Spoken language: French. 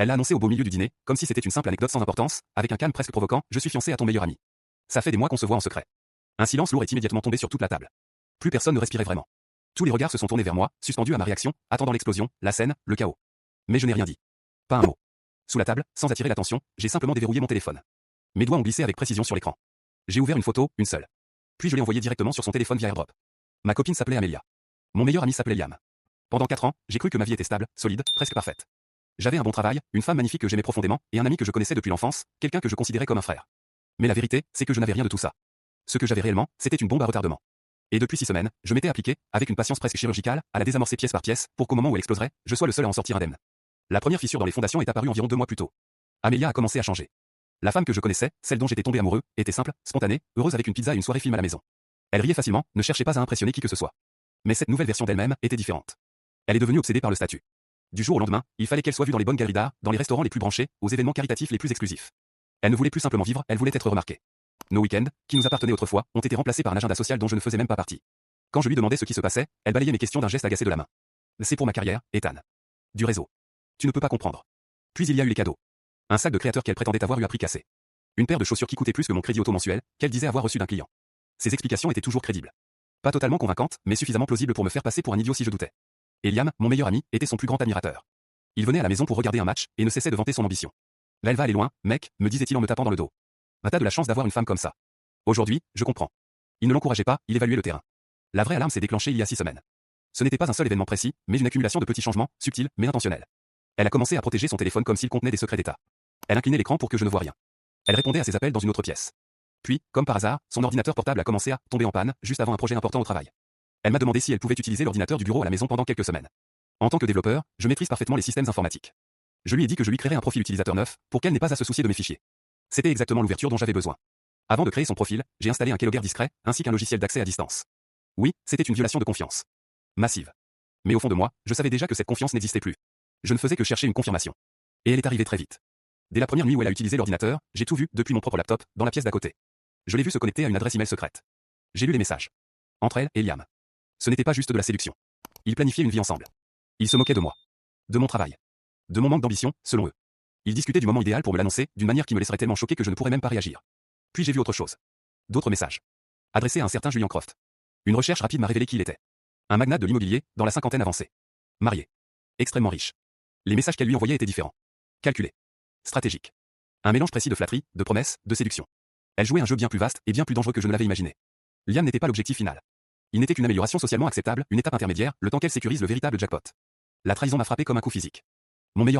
Elle l'a annoncé au beau milieu du dîner, comme si c'était une simple anecdote sans importance, avec un calme presque provoquant, je suis fiancé à ton meilleur ami. Ça fait des mois qu'on se voit en secret. Un silence lourd est immédiatement tombé sur toute la table. Plus personne ne respirait vraiment. Tous les regards se sont tournés vers moi, suspendus à ma réaction, attendant l'explosion, la scène, le chaos. Mais je n'ai rien dit. Pas un mot. Sous la table, sans attirer l'attention, j'ai simplement déverrouillé mon téléphone. Mes doigts ont glissé avec précision sur l'écran. J'ai ouvert une photo, une seule. Puis je l'ai envoyée directement sur son téléphone via AirDrop. Ma copine s'appelait Amelia. Mon meilleur ami s'appelait Liam. Pendant 4 ans, j'ai cru que ma vie était stable, solide, presque parfaite. J'avais un bon travail, une femme magnifique que j'aimais profondément, et un ami que je connaissais depuis l'enfance, quelqu'un que je considérais comme un frère. Mais la vérité, c'est que je n'avais rien de tout ça. Ce que j'avais réellement, c'était une bombe à retardement. Et depuis 6 semaines, je m'étais appliqué, avec une patience presque chirurgicale, à la désamorcer pièce par pièce, pour qu'au moment où elle exploserait, je sois le seul à en sortir indemne. La première fissure dans les fondations est apparue environ 2 mois plus tôt. Amelia a commencé à changer. La femme que je connaissais, celle dont j'étais tombé amoureux, était simple, spontanée, heureuse avec une pizza et une soirée film à la maison. Elle riait facilement, ne cherchait pas à impressionner qui que ce soit. Mais cette nouvelle version d'elle-même était différente. Elle est devenue obsédée par le statut. Du jour au lendemain, il fallait qu'elle soit vue dans les bonnes galeries d'art, dans les restaurants les plus branchés, aux événements caritatifs les plus exclusifs. Elle ne voulait plus simplement vivre, elle voulait être remarquée. Nos week-ends, qui nous appartenaient autrefois, ont été remplacés par un agenda social dont je ne faisais même pas partie. Quand je lui demandais ce qui se passait, elle balayait mes questions d'un geste agacé de la main. C'est pour ma carrière, Ethan. Du réseau. Tu ne peux pas comprendre. Puis il y a eu les cadeaux. Un sac de créateur qu'elle prétendait avoir eu à prix cassé. Une paire de chaussures qui coûtait plus que mon crédit auto mensuel, qu'elle disait avoir reçu d'un client. Ses explications étaient toujours crédibles. Pas totalement convaincantes, mais suffisamment plausibles pour me faire passer pour un idiot si je doutais. Et Liam, mon meilleur ami, était son plus grand admirateur. Il venait à la maison pour regarder un match, et ne cessait de vanter son ambition. Là elle va aller loin, mec, me disait-il en me tapant dans le dos. T'as de la chance d'avoir une femme comme ça. Aujourd'hui, je comprends. Il ne l'encourageait pas, il évaluait le terrain. La vraie alarme s'est déclenchée il y a 6 semaines. Ce n'était pas un seul événement précis, mais une accumulation de petits changements, subtils, mais intentionnels. Elle a commencé à protéger son téléphone comme s'il contenait des secrets d'État. Elle inclinait l'écran pour que je ne voie rien. Elle répondait à ses appels dans une autre pièce. Puis, comme par hasard, son ordinateur portable a commencé à tomber en panne, juste avant un projet important au travail. Elle m'a demandé si elle pouvait utiliser l'ordinateur du bureau à la maison pendant quelques semaines. En tant que développeur, je maîtrise parfaitement les systèmes informatiques. Je lui ai dit que je lui créerais un profil utilisateur neuf, pour qu'elle n'ait pas à se soucier de mes fichiers. C'était exactement l'ouverture dont j'avais besoin. Avant de créer son profil, j'ai installé un keylogger discret, ainsi qu'un logiciel d'accès à distance. Oui, c'était une violation de confiance. Massive. Mais au fond de moi, je savais déjà que cette confiance n'existait plus. Je ne faisais que chercher une confirmation. Et elle est arrivée très vite. Dès la première nuit où elle a utilisé l'ordinateur, j'ai tout vu, depuis mon propre laptop, dans la pièce d'à côté. Je l'ai vu se connecter à une adresse email secrète. J'ai lu les messages. Entre elle et Liam. Ce n'était pas juste de la séduction. Ils planifiaient une vie ensemble. Ils se moquaient de moi. De mon travail. De mon manque d'ambition, selon eux. Ils discutaient du moment idéal pour me l'annoncer, d'une manière qui me laisserait tellement choqué que je ne pourrais même pas réagir. Puis j'ai vu autre chose. D'autres messages. Adressés à un certain Julian Croft. Une recherche rapide m'a révélé qui il était. Un magnat de l'immobilier, dans la cinquantaine avancée. Marié. Extrêmement riche. Les messages qu'elle lui envoyait étaient différents. Calculés. Stratégiques. Un mélange précis de flatterie, de promesses, de séduction. Elle jouait un jeu bien plus vaste et bien plus dangereux que je ne l'avais imaginé. Liam n'était pas l'objectif final. Il n'était qu'une amélioration socialement acceptable, une étape intermédiaire, le temps qu'elle sécurise le véritable jackpot. La trahison m'a frappé comme un coup physique. Mon meilleur